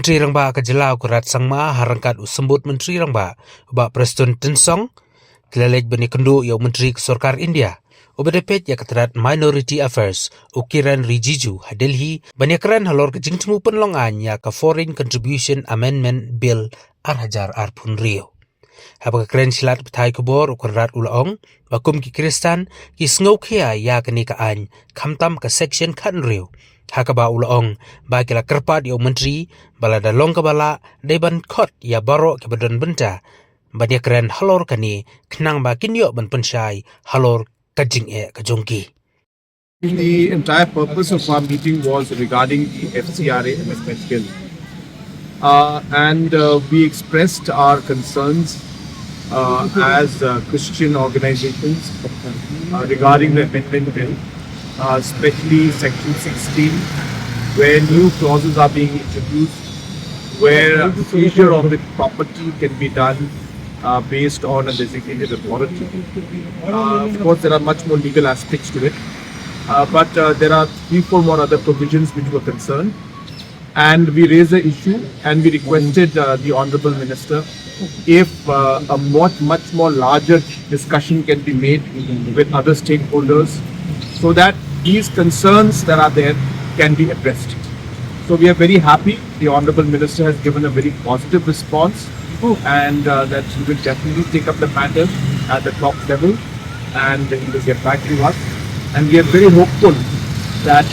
Menteri Rangba Kajelau Kurat Sangma harangkat usembut Menteri Rangba ubak Prestone Tensong kelalej bani kendu yang Menteri Kesorkar India ubedepet ya keterat Minority Affairs Kiren Rijiju Delhi bani keran halor kejing temu penlongan ya ke Foreign Contribution Amendment Bill Arhajar Arpun Rio. Habang keren silat betai kubor Conrad ulaong bakum ki Kristan ki Pynsngew ya kenikaan kamtam ke section kan Rio. Hakaba ulaong bakila kerpat yang menteri bala dalong kabala deban kot ya baro ke badan benta badia keren halor kani kenang bakin yo ban pensyai halor kajing kajongki. The entire purpose of our meeting was regarding the FCRA amendment bill, and we expressed our concerns as Christian organizations regarding the amendment bill, especially section 16, where new clauses are being introduced, where seizure of the property can be done based on a designated authority. Of course, there are much more legal aspects to it, but there are 3-4 more other provisions which were concerned. And we raised the issue and we requested the Honorable Minister if a much more larger discussion can be made with other stakeholders so that these concerns that are there can be addressed. So we are very happy. The Honorable Minister has given a very positive response and that he will definitely take up the matter at the top level and he will get back to us. And we are very hopeful that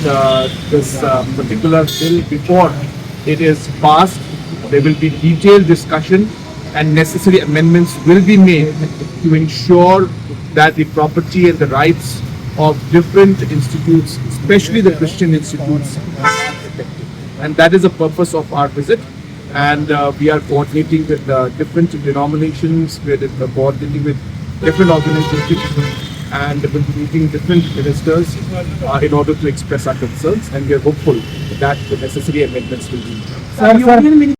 this particular bill, before it is passed, there will be detailed discussion and necessary amendments will be made to ensure that the property and the rights of different institutes, especially the Christian institutes, are protected. And that is the purpose of our visit. And we are coordinating with different denominations, we are coordinating with different organizations, and we'll be meeting different ministers in order to express our concerns, and we are hopeful that the necessary amendments will be made.